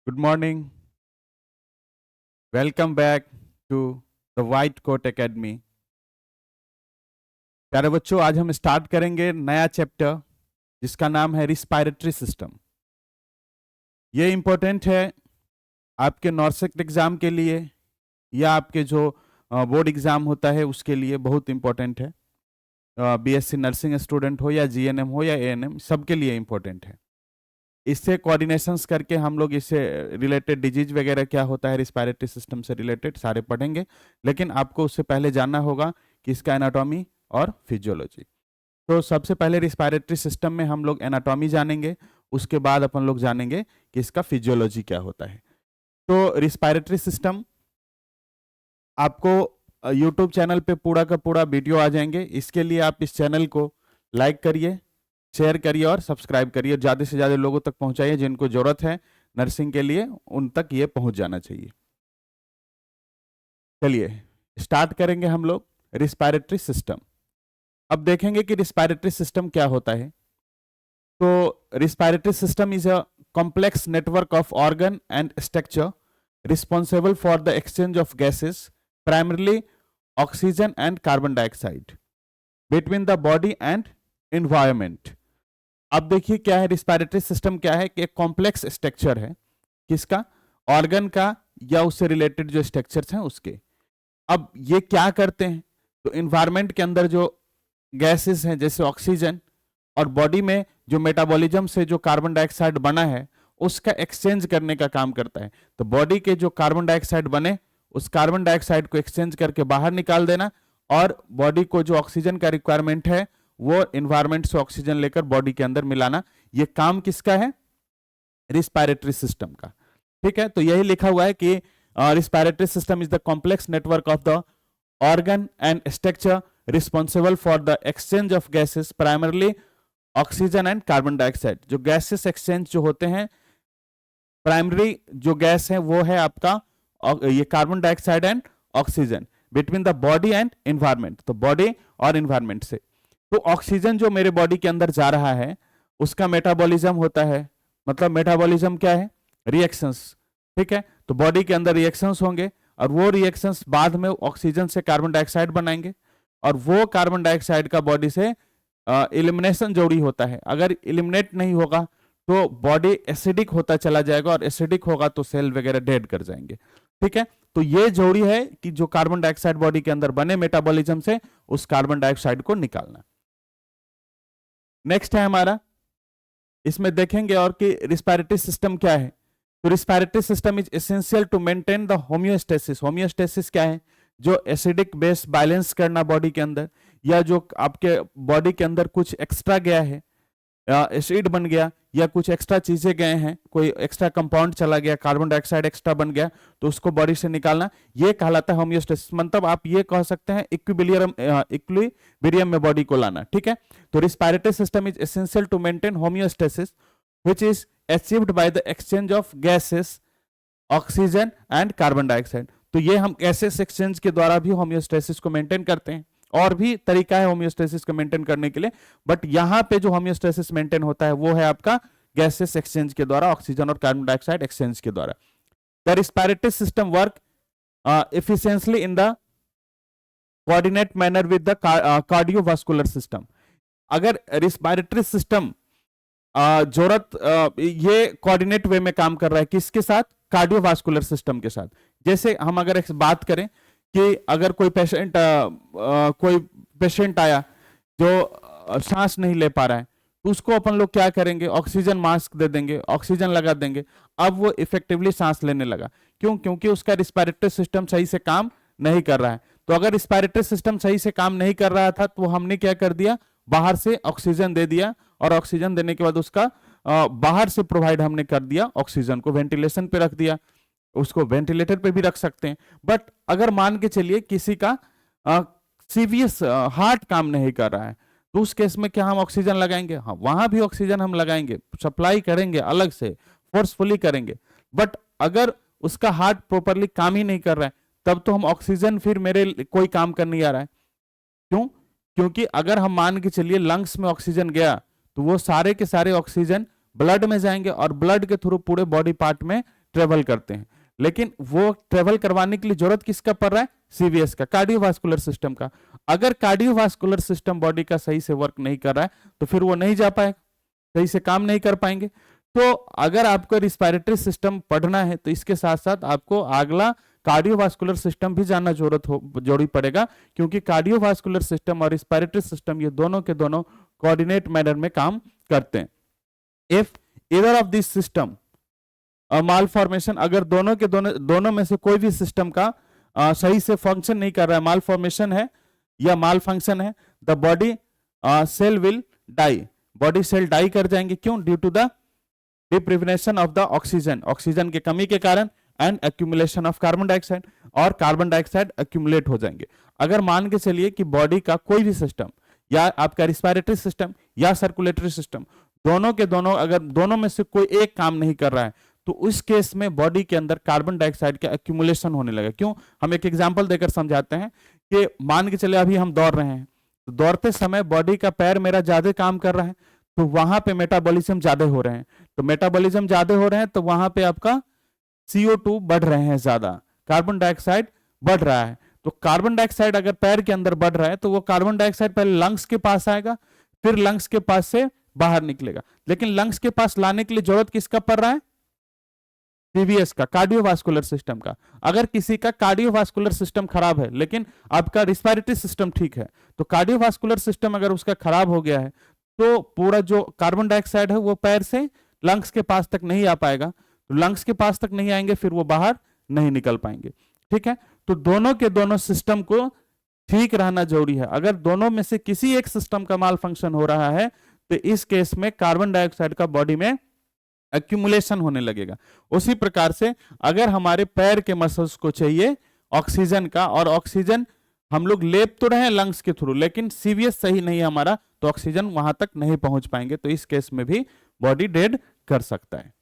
Good morning. Welcome back to the White Coat Academy. प्यारे बच्चों, आज हम स्टार्ट करेंगे नया चैप्टर जिसका नाम है रिस्पायरेटरी सिस्टम। ये इंपॉर्टेंट है आपके नॉर्सेट एग्जाम के लिए या आपके जो बोर्ड एग्जाम होता है उसके लिए बहुत इंपॉर्टेंट है। बीएससी नर्सिंग स्टूडेंट हो या जीएनएम हो या एएनएम, सबके लिए इंपॉर्टेंट है। इससे कोऑर्डिनेशंस करके हम लोग इससे रिलेटेड डिजीज वगैरह क्या होता है रिस्पायरेटरी सिस्टम से रिलेटेड सारे पढ़ेंगे, लेकिन आपको उससे पहले जानना होगा कि इसका एनाटॉमी और फिजियोलॉजी। तो सबसे पहले रिस्पायरेटरी सिस्टम में हम लोग एनाटॉमी जानेंगे, उसके बाद अपन लोग जानेंगे कि इसका फिजियोलॉजी क्या होता है। तो रिस्पायरेटरी सिस्टम आपको यूट्यूब चैनल पे पूरा का पूरा वीडियो आ जाएंगे। इसके लिए आप इस चैनल को लाइक करिए, शेयर करिए और सब्सक्राइब करिए, ज़्यादा से ज़्यादा लोगों तक पहुंचाइए। जिनको जरूरत है नर्सिंग के लिए उन तक ये पहुंच जाना चाहिए। चलिए स्टार्ट करेंगे हम लोग रिस्पायरेटरी सिस्टम। अब देखेंगे कि रिस्पायरेटरी सिस्टम क्या होता है। तो respiratory system is a complex network of organ and structure responsible for the exchange of gases, primarily oxygen and carbon dioxide, between the body and environment. अब देखिए क्या है रिस्पायरेटरी सिस्टम, क्या है कि एक कॉम्प्लेक्स स्ट्रक्चर है, किसका, ऑर्गन का या उससे रिलेटेड जो स्ट्रक्चर्स हैं उसके। अब ये क्या करते हैं, तो इन्वायरमेंट के अंदर जो गैसेस हैं जैसे ऑक्सीजन और बॉडी में जो मेटाबॉलिज्म से जो कार्बन डाइऑक्साइड बना है उसका एक्सचेंज करने का काम करता है। तो बॉडी के जो कार्बन डाइऑक्साइड बने उस कार्बन डाइऑक्साइड को एक्सचेंज करके बाहर निकाल देना, और बॉडी को जो ऑक्सीजन का रिक्वायरमेंट है वो इन्वायरमेंट से ऑक्सीजन लेकर बॉडी के अंदर मिलाना। ये काम किसका है, रिस्पायरेटरी सिस्टम का। ठीक है, तो यही लिखा हुआ है कि respiratory system is the complex network of the organ and structure responsible for the exchange of gases, primarily oxygen and carbon dioxide. जो गैसेस एक्सचेंज जो होते हैं, प्राइमरी जो गैस है वो है आपका ये carbon dioxide and oxygen, between the body and environment. तो बॉडी और एनवायरमेंट से, तो ऑक्सीजन जो मेरे बॉडी के अंदर जा रहा है उसका मेटाबॉलिज्म होता है। मतलब मेटाबॉलिज्म क्या है, रिएक्शंस। ठीक है, तो बॉडी के अंदर रिएक्शंस होंगे और वो रिएक्शंस बाद में ऑक्सीजन से कार्बन डाइऑक्साइड बनाएंगे, और वो कार्बन डाइऑक्साइड का बॉडी से एलिमिनेशन जरूरी होता है। अगर एलिमिनेट नहीं होगा तो बॉडी एसिडिक होता चला जाएगा, और एसिडिक होगा तो सेल वगैरह डेड कर जाएंगे। ठीक है, तो ये जरूरी है कि जो कार्बन डाइऑक्साइड बॉडी के अंदर बने मेटाबॉलिज्म से, उस कार्बन डाइऑक्साइड को निकालना। नेक्स्ट है हमारा, इसमें देखेंगे और कि रिस्पायरेटरी सिस्टम क्या है। तो respiratory system is essential to maintain the homeostasis. Homeostasis क्या है, जो एसिडिक बेस बैलेंस करना बॉडी के अंदर, या जो आपके बॉडी के अंदर कुछ एक्स्ट्रा गया है, एसिड बन गया या कुछ एक्स्ट्रा चीजें गए हैं, कोई एक्स्ट्रा कंपाउंड चला गया, कार्बन डाइऑक्साइड एक्स्ट्रा बन गया, तो उसको बॉडी से निकालना, ये कहलाता है होम्योस्टेसिस। मतलब आप ये कह सकते हैं इक्विलिब्रियम में बॉडी को लाना। ठीक है, तो respiratory system is essential to maintain homeostasis which is achieved by the exchange of gases, oxygen and carbon dioxide. तो ये हम गैसेस एक्सचेंज के द्वारा भी होम्योस्टेसिस को मेंटेन करते हैं। और भी तरीका है होम्योस्टेसिस को मेंटेन करने के लिए, बट यहां पे जो होम्योस्टेसिस मेंटेन होता है वो है आपका गैसेस एक्सचेंज के द्वारा, ऑक्सीजन और कार्बन डाइऑक्साइड एक्सचेंज के द्वारा। The respiratory system work efficiently in the coordinate manner with the cardiovascular system. अगर रिस्पायरेटरी सिस्टम ये कोऑर्डिनेट वे में काम कर रहा है किसके साथ, कार्डियोवास्कुलर सिस्टम के साथ। जैसे हम अगर एक बात करें कि अगर कोई पेशेंट आया जो सांस नहीं ले पा रहा है, तो उसको अपन लोग क्या करेंगे, ऑक्सीजन मास्क दे देंगे, ऑक्सीजन लगा देंगे। अब वो इफेक्टिवली सांस लेने लगा, क्यों, क्योंकि उसका रिस्पायरेटरी सिस्टम सही से काम नहीं कर रहा है। तो अगर रिस्पायरेटरी सिस्टम सही से काम नहीं कर रहा था तो हमने क्या कर दिया, बाहर से ऑक्सीजन दे दिया, और ऑक्सीजन देने के बाद उसका बाहर से प्रोवाइड हमने कर दिया, ऑक्सीजन को वेंटिलेशन पे रख दिया। उसको वेंटिलेटर पे भी रख सकते हैं। बट अगर मान के चलिए किसी का सीरियस हार्ट काम नहीं कर रहा है, तो उस केस में क्या हम ऑक्सीजन लगाएंगे, हाँ वहां भी ऑक्सीजन हम लगाएंगे, सप्लाई करेंगे, अलग से फोर्सफुली करेंगे। बट अगर उसका हार्ट प्रॉपरली काम ही नहीं कर रहा है, तब तो हम ऑक्सीजन फिर मेरे कोई काम कर नहीं आ रहा है। क्यों, क्योंकि अगर हम मान के चलिए लंग्स में ऑक्सीजन गया तो वो सारे के सारे ऑक्सीजन ब्लड में जाएंगे, और ब्लड के थ्रू पूरे बॉडी पार्ट में ट्रेवल करते हैं, लेकिन वो ट्रेवल करवाने के लिए जरूरत किसका पड़ रहा है? सीवीएस का, कार्डियोवास्कुलर सिस्टम का। अगर कार्डियोवास्कुलर सिस्टम बॉडी का सही से वर्क नहीं कर रहा है तो फिर वो नहीं जा पाएगा, सही से काम नहीं कर पाएंगे। तो अगर आपको रिस्पायरेटरी सिस्टम पढ़ना है तो इसके साथ साथ आपको अगला कार्डियोवास्कुलर सिस्टम भी जानना जरूरी पड़ेगा, क्योंकि कार्डियोवास्कुलर सिस्टम और रिस्पायरेटरी सिस्टम ये दोनों के दोनों कोऑर्डिनेट मैनर में काम करते हैं। If either of this system mall formation, अगर दोनों में से कोई भी सिस्टम का सही से फंक्शन नहीं कर रहा है, माल फॉर्मेशन है या माल फंक्शन है, the body cell will die, body cell die कर जाएंगे। क्यों? Due to the deprivation of the oxygen, oxygen की कमी के कारण, and accumulation of carbon dioxide, और कार्बन डाइऑक्साइड एक्यूमुलेट हो जाएंगे। अगर मान के चलिए कि बॉडी का कोई भी सिस्टम, या आपका रिस्पायरेटरी सिस्टम या सर्कुलेटरी सिस्टम, दोनों के दोनों अगर दोनों में से कोई एक काम नहीं कर रहा है तो उस केस में बॉडी के अंदर कार्बन डाइऑक्साइड का एक्यूमुलेशन होने लगा। क्यों? हम एक एग्जांपल देकर समझाते हैं कि मान के चले अभी हम दौड़ रहे हैं, तो दौड़ते समय बॉडी का पैर मेरा ज्यादा काम कर रहा है, तो वहां पे मेटाबॉलिज्म ज्यादा हो रहे हैं, तो मेटाबॉलिज्म ज्यादा हो रहे हैं तो वहां पे आपका CO2 बढ़ रहे हैं, ज्यादा कार्बन डाइऑक्साइड बढ़ रहा है। तो कार्बन डाइऑक्साइड अगर पैर के अंदर बढ़ रहा है तो वो कार्बन डाइऑक्साइड पहले लंग्स के पास आएगा, फिर लंग्स के पास से बाहर निकलेगा। लेकिन लंग्स के पास लाने के लिए जरूरत किसका पड़ रहा है? सीवीएस का, कार्डियोवास्कुलर सिस्टम का। अगर किसी का कार्डियोवास्कुलर सिस्टम खराब है लेकिन आपका रिस्पायरेटरी सिस्टम ठीक है, तो कार्डियोवास्कुलर सिस्टम अगर उसका खराब हो गया है तो पूरा जो कार्बन डाइऑक्साइड है वो पैर से लंग्स के पास तक नहीं आ पाएगा, तो लंग्स के पास तक नहीं आएंगे, फिर वो बाहर नहीं निकल पाएंगे। ठीक है, तो दोनों के दोनों सिस्टम को ठीक रहना जरूरी है। अगर दोनों में से किसी एक सिस्टम का माल फंक्शन हो रहा है तो इस केस में कार्बन डाइऑक्साइड का बॉडी में एक्यूमुलेशन होने लगेगा। उसी प्रकार से अगर हमारे पैर के मसल्स को चाहिए ऑक्सीजन का, और ऑक्सीजन हम लोग लेप तो रहे हैं लंग्स के थ्रू, लेकिन सीवीएस सही नहीं है हमारा, तो ऑक्सीजन वहां तक नहीं पहुंच पाएंगे, तो इस केस में भी बॉडी डेड कर सकता है।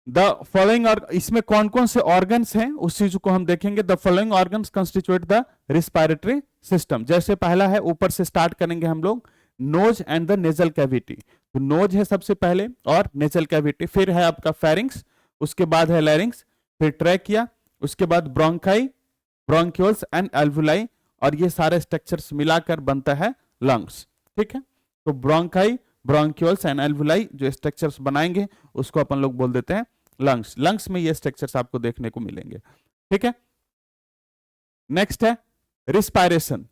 द फॉलोइंग, और इसमें कौन कौन से ऑर्गन्स हैं उस चीज को हम देखेंगे। The following organs constitute the respiratory system. जैसे पहला है, ऊपर से स्टार्ट करेंगे हम लोग, nose and the nasal cavity. तो नोज है सबसे पहले और नेजल कैविटी, फिर है आपका फेरिंग्स, उसके बाद है लैरिंग्स, फिर ट्रैकिया, उसके बाद ब्रोंकाई, ब्रोंक्यूल्स एंड एल्वुलाई, और ये सारे स्ट्रक्चर्स मिलाकर बनता है लंग्स। ठीक है, तो ब्रोंकाई, ब्रोंक्यूल्स एंड एल्वुलाई जो स्ट्रक्चर्स बनाएंगे उसको अपन लोग बोल देते हैं लंग्स। लंग्स में ये स्ट्रक्चर्स आपको देखने को मिलेंगे। ठीक है, नेक्स्ट है respiration.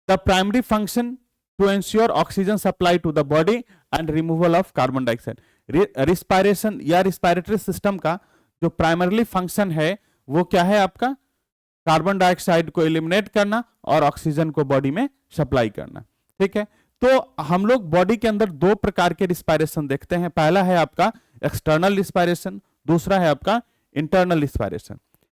The primary function to ensure oxygen supply to the body and removal of carbon dioxide. Respiration या रिस्पायरेटरी सिस्टम का जो प्राइमरली फंक्शन है वो क्या है आपका? कार्बन डाइऑक्साइड को एलिमिनेट करना और ऑक्सीजन को बॉडी में सप्लाई करना। ठीक है, तो हम लोग बॉडी के अंदर दो प्रकार के रिस्पायरेशन देखते हैं। पहला है आपका एक्सटर्नल रिस्पायरेशन, दूसरा है आपका इंटरनल रिस्पायरेशन।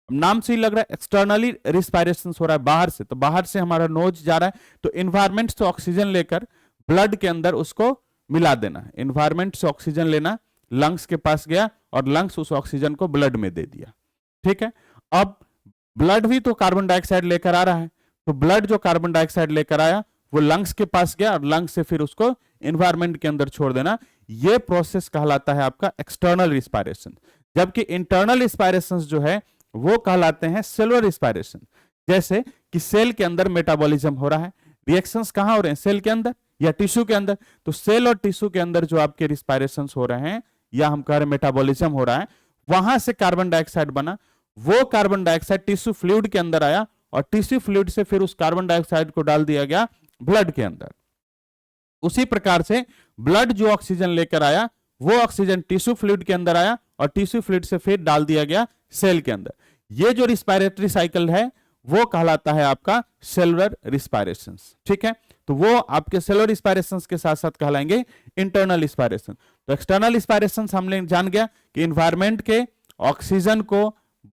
नाम से ही लग रहा है एक्सटर्नली रिस्पायरेशन हो रहा है बाहर से, तो बाहर से हमारा नोज जा रहा है, तो इन्वायरमेंट से ऑक्सीजन लेकर ब्लड के अंदर उसको मिला देना। इन्वायरमेंट से ऑक्सीजन लेना, लंग्स के पास गया और लंग्स उस ऑक्सीजन को ब्लड में दे दिया। ठीक है, अब ब्लड भी तो कार्बन डाइऑक्साइड लेकर आ रहा है, तो ब्लड जो कार्बन डाइऑक्साइड लेकर आया वो लंग्स के पास गया और लंग्स से फिर उसको इन्वायरमेंट के अंदर छोड़ देना। ये प्रोसेस कहलाता है आपका एक्सटर्नल रिस्पायरेशन। जबकि इंटरनल रिस्पायरेशन जो है वो कहलाते हैं सेलुलर रिस्पायरेशन। जैसे कि सेल के अंदर मेटाबॉलिज्म हो रहा है, रिएक्शंस कहां हो रहे हैं? सेल के अंदर या टिश्यू के अंदर। तो सेल और टिश्यू के अंदर जो आपके रिस्पायरेशन हो रहे हैं या हम कह रहे हैं मेटाबॉलिज्म हो रहा है, वहां से कार्बन डाइऑक्साइड बना, वो कार्बन डाइऑक्साइड टिश्यू फ्लूइड के अंदर आया और टिश्यू फ्लूइड से फिर उस कार्बन डाइऑक्साइड को डाल दिया गया ब्लड के अंदर। उसी प्रकार से ब्लड जो ऑक्सीजन लेकर आया वो ऑक्सीजन टिश्यू फ्लूइड के अंदर आया और टिश्यू फ्लूइड से फिर डाल दिया गया सेल के अंदर। ये जो रिस्पायरेटरी साइकिल है वो कहलाता है आपका सेलुलर रिस्पायरेशन। ठीक है, तो वो आपके सेलुलर रिस्पायरेशन के साथ साथ कहलाएंगे इंटरनल रिस्पायरेशन। तो एक्सटर्नल रिस्पायरेशन हमने जान गया कि इन्वायरमेंट के ऑक्सीजन को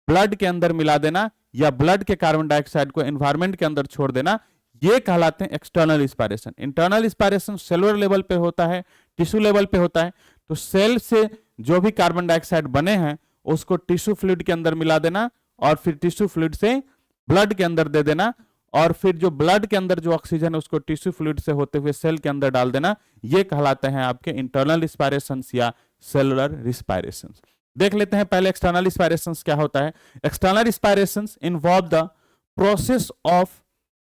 ब्लड के अंदर मिला देना या ब्लड के कार्बन डाइऑक्साइड को इन्वायरमेंट के अंदर छोड़ देना, ये कहलाते हैं external respiration. Internal respiration cellular level पे होता है, टिश्यू लेवल पे होता है। तो सेल से जो भी कार्बन डाइऑक्साइड बने हैं उसको टिश्यू फ्लूइड के अंदर मिला देना और फिर टिश्यू फ्लूइड से ब्लड के अंदर दे देना और फिर जो ब्लड के अंदर जो ऑक्सीजन है उसको टिश्यू फ्लूइड से होते हुए सेल के अंदर डाल देना, ये कहलाते हैं आपके इंटरनल रिस्पायरेशंस या सेलुलर रिस्पायरेशंस। देख लेते हैं पहले एक्सटर्नल रिस्पायरेशंस क्या होता है। External respirations involve the process of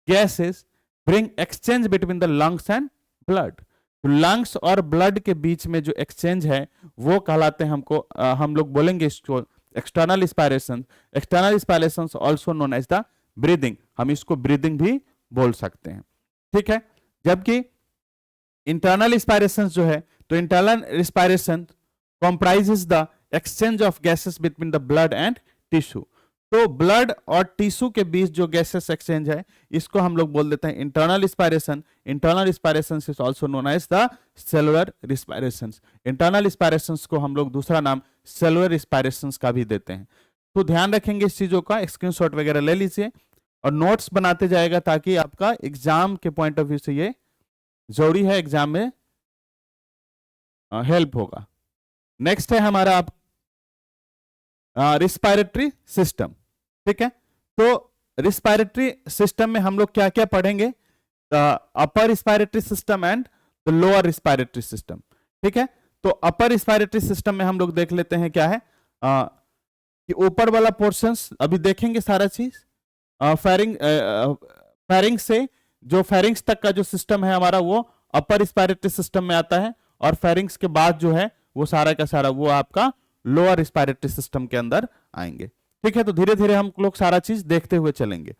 gases bring exchange between the lungs and blood. Lungs और ब्लड के बीच में जो एक्सचेंज है वो कहलाते हैं हमको हम लोग बोलेंगे इसको external respiration. External respiration also known as the breathing, हम इसको ब्रीदिंग भी बोल सकते हैं, ठीक है। जबकि इंटरनल रिस्पायरेशन जो है, तो internal respiration comprises the exchange of gases between the blood and tissue. तो ब्लड और टिश्यू के बीच जो गैसेस एक्सचेंज है इसको हम लोग बोल देते हैं internal respiration. Internal respiration is also known as the cellular respiration. Internal respiration को हम लोग दूसरा नाम सेलुलर रिस्पायरेशन का भी देते हैं। तो ध्यान रखेंगे इस चीजों का, स्क्रीनशॉट वगैरह ले लीजिए और नोट्स बनाते जाएगा ताकि आपका एग्जाम के पॉइंट ऑफ व्यू से ये जरूरी है, एग्जाम में हेल्प होगा। नेक्स्ट है हमारा आप रिस्पायरेटरी सिस्टम, ठीक है। तो रिस्पायरेटरी सिस्टम में हम लोग क्या क्या पढ़ेंगे, upper respiratory system and the lower respiratory system, ठीक है। तो अपर रिस्पायरेटरी सिस्टम में हम लोग देख लेते हैं क्या है कि ऊपर वाला पोर्शंस अभी देखेंगे सारा चीज। फेरिंग से जो फेरिंग्स तक का जो सिस्टम है हमारा वो अपर रिस्पायरेटरी सिस्टम में आता है, और फेरिंग्स के बाद जो है वो सारा का सारा वो आपका लोअर रिस्पायरेटरी सिस्टम के अंदर आएंगे, ठीक है। तो धीरे धीरे हम लोग सारा चीज देखते हुए चलेंगे।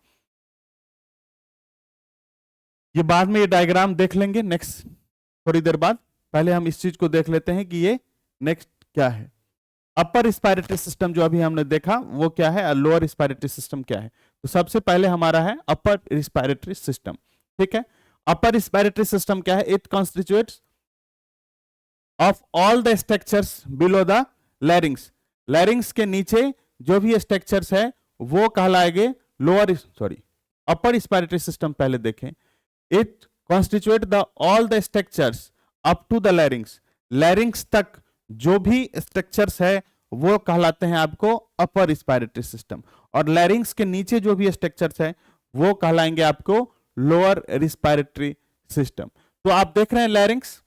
ये बाद में ये डायग्राम देख लेंगे नेक्स्ट थोड़ी देर बाद। पहले हम इस चीज को देख लेते हैं कि ये नेक्स्ट क्या है। अपर रिस्पायरेटरी सिस्टम जो अभी हमने देखा वो क्या है, और लोअर रिस्पायरेटरी सिस्टम क्या है। तो सबसे पहले हमारा है अपर रिस्पायरेटरी सिस्टम, ठीक है। अपर रिस्पायरेटरी सिस्टम क्या है, it constitutes of all the structures below the larynx. लैरिंग्स के नीचे जो भी स्ट्रक्चर्स है वो कहलाएंगे अपर रिस्पायरेटरी सिस्टम। पहले देखें, it constitute the all the structures up to the larynx. Larynx तक जो भी स्ट्रक्चर्स है वो कहलाते हैं आपको अपर रिस्पायरेटरी सिस्टम, और लैरिंग्स के नीचे जो भी स्ट्रक्चर्स है वो कहलाएंगे आपको लोअर रिस्पायरेटरी सिस्टम। तो आप देख रहे हैं लैरिंग्स,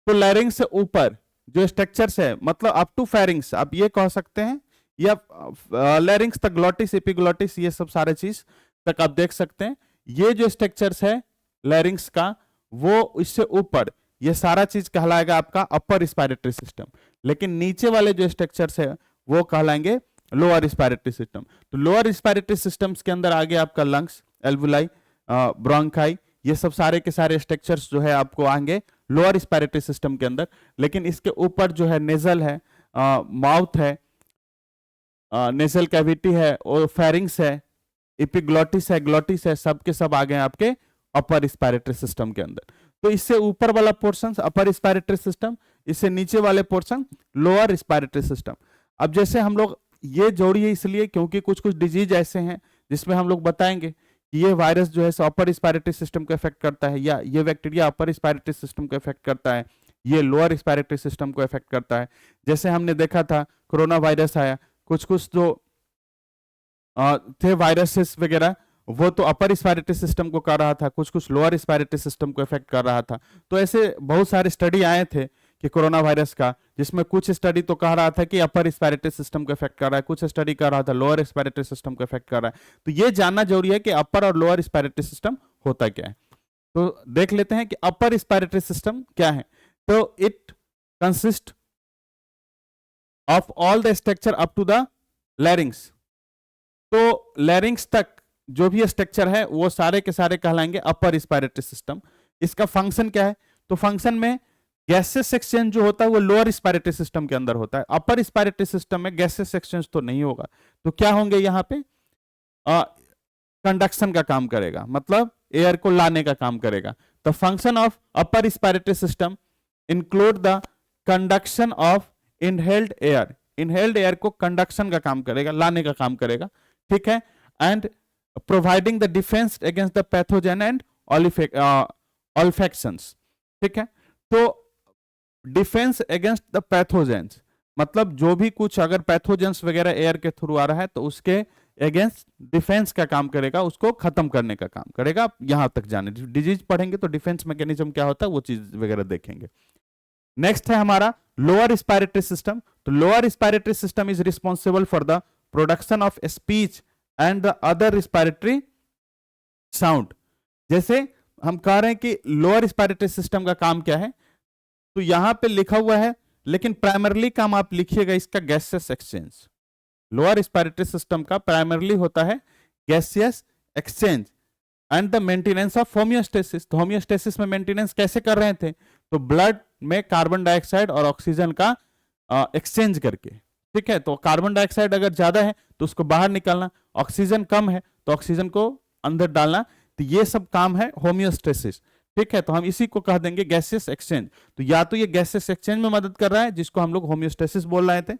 तो लैरिंग्स से ऊपर जो स्ट्रक्चर्स है मतलब अप टू फेरिंग्स आप ये कह सकते हैं, या लैरिंग्स तक ग्लॉटिस एपिग्लॉटिस ये सब सारे चीज तक आप देख सकते हैं। ये जो स्ट्रक्चर्स है लैरिंग्स का वो इससे ऊपर ये सारा चीज कहलाएगा आपका अपर रिस्पायरेटरी सिस्टम, लेकिन नीचे वाले जो स्ट्रक्चर्स है वो कहलाएंगे लोअर रिस्पायरेटरी सिस्टम। तो लोअर रिस्पायरेटरी सिस्टम्स के अंदर आगे आपका लंग्स, एल्वुलाई, ब्रोंकाई, ये सब सारे के सारे स्ट्रक्चर्स जो है आपको आएंगे लोअर रिस्पायरेटरी सिस्टम के अंदर। लेकिन इसके ऊपर जो है नेजल है, माउथ है, नेजल कैविटी है, और फेरिंग्स है, एपिग्लॉटिस है, ग्लॉटिस है, सब के सब आ गए आपके अपर रिस्पायरेटरी सिस्टम के अंदर। तो इससे ऊपर वाला पोर्शन अपर रिस्पायरेटरी सिस्टम, इससे नीचे वाले पोर्शन लोअर रिस्पायरेटरी सिस्टम। अब जैसे हम लोग ये जोड़ी है इसलिए क्योंकि कुछ कुछ डिजीज ऐसे हैं जिसमें हम लोग बताएंगे कि ये वायरस जो है अपर रिस्पायरेटरी सिस्टम को इफेक्ट करता है, या ये बैक्टीरिया अपर रिस्पायरेटरी सिस्टम को इफेक्ट करता है, ये लोअर रिस्पायरेटरी सिस्टम को इफेक्ट करता है। जैसे हमने देखा था कोरोना वायरस आया, कुछ कुछ जो थे वायरसेस वगैरह वो तो अपर रिस्पायरेटरी सिस्टम को कर रहा था, कुछ कुछ लोअर रिस्पायरेटरी सिस्टम को इफेक्ट कर रहा था। तो ऐसे बहुत सारे स्टडी आए थे कि कोरोना वायरस का, जिसमें कुछ स्टडी तो कह रहा था कि अपर रिस्पायरेटरी सिस्टम को इफेक्ट कर रहा है, कुछ स्टडी कर रहा था लोअर रिस्पायरेटरी सिस्टम को इफेक्ट कर रहा है। तो ये जानना जरूरी है कि अपर और लोअर रिस्पायरेटरी सिस्टम होता क्या है। तो देख लेते हैं कि अपर रिस्पायरेटरी सिस्टम क्या है। तो it consist of all the structure up to the larynx. तो लैरिंग्स तक जो भी स्ट्रक्चर है वो सारे के सारे कहलाएंगे अपर रिस्पायरेटरी सिस्टम। इसका फंक्शन क्या है, तो फंक्शन में गैसेस एक्सचेंज जो होता है वो लोअर रिस्पायरेटरी सिस्टम के अंदर होता है। अपर रिस्पायरेटरी सिस्टम में गैसेस एक्सचेंज तो नहीं होगा, तो क्या होंगे यहाँ पे कंडक्शन का काम करेगा, मतलब एयर को लाने का काम करेगा। The function of upper respiratory system include the conduction of inhaled air. Inhaled air को कंडक्शन का काम करेगा, लाने का काम करेगा, ठीक है। And providing the defence against the pathogen and olfactions, ठीक है। तो डिफेंस अगेंस्ट द पैथोजेंस मतलब जो भी कुछ अगर पैथोजेंस वगैरह एयर के थ्रू आ रहा है तो उसके अगेंस्ट डिफेंस का काम करेगा, उसको खत्म करने का काम करेगा। यहां तक जाने, डिजीज पढ़ेंगे तो डिफेंस मैकेनिज्म क्या होता है वो चीज वगैरह देखेंगे। नेक्स्ट है हमारा लोअर रिस्पायरेटरी सिस्टम। तो lower respiratory system is responsible for the production of speech and the other respiratory sound. जैसे हम कह रहे हैं कि लोअर रिस्पायरेटरी सिस्टम का काम क्या है, तो यहां पे लिखा हुआ है, लेकिन प्राइमरली काम आप लिखिएगा इसका gaseous exchange. Lower respiratory system का प्राइमरली होता है gaseous exchange and the maintenance of homeostasis. तो होमियोस्टेसिस में मेंटेनेंस कैसे कर रहे थे, तो ब्लड में कार्बन डाइऑक्साइड और ऑक्सीजन का एक्सचेंज करके, ठीक है। तो कार्बन डाइऑक्साइड अगर ज्यादा है तो उसको बाहर निकालना, ऑक्सीजन कम है तो ऑक्सीजन को अंदर डालना, तो ये सब काम है होमियोस्टेसिस, ठीक है। तो हम इसी को कह देंगे गैसियस एक्सचेंज। तो या तो ये गैसियस एक्सचेंज में मदद कर रहा है, जिसको हम लोग होमियोस्टेसिस बोल रहे थे।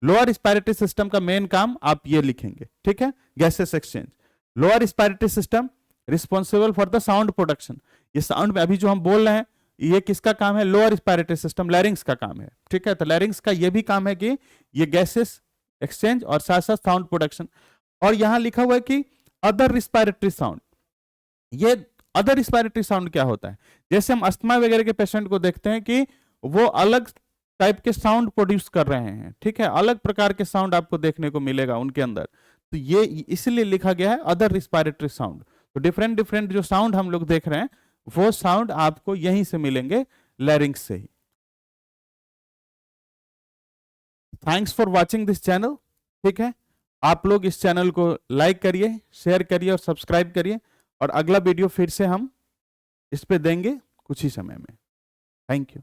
लोअर रिस्पायरेटरी सिस्टम का मेन काम आप ये लिखेंगे, ठीक है, gaseous exchange. Lower respiratory system responsible for the sound production. ये साउंड में अभी जो हम बोल रहे हैं ये किसका काम है, लोअर रिस्पायरेटरी सिस्टम, लैरिंग्स का काम है, ठीक है। तो लैरिंग्स का ये भी काम है कि ये गैसेस एक्सचेंज और साथ साथ साउंड प्रोडक्शन। और यहां लिखा हुआ है कि अदर रिस्पायरेटरी साउंड। ये अदर रिस्पायरेटरी साउंड क्या होता है, जैसे हम अस्थमा वगैरह के पेशेंट को देखते हैं कि वो अलग टाइप के साउंड प्रोड्यूस कर रहे हैं, ठीक है, अलग प्रकार के साउंड आपको देखने को मिलेगा उनके अंदर। तो ये इसलिए लिखा गया है अदर रिस्पायरेटरी साउंड। तो डिफरेंट डिफरेंट जो साउंड हम लोग देख रहे हैं वो साउंड आपको यहीं से मिलेंगे, लैरिंग्स से ही। Thanks for watching this channel, ठीक है। आप लोग इस चैनल को लाइक करिए, शेयर करिए और सब्सक्राइब करिए, और अगला वीडियो फिर से हम इस पे देंगे कुछ ही समय में। Thank you.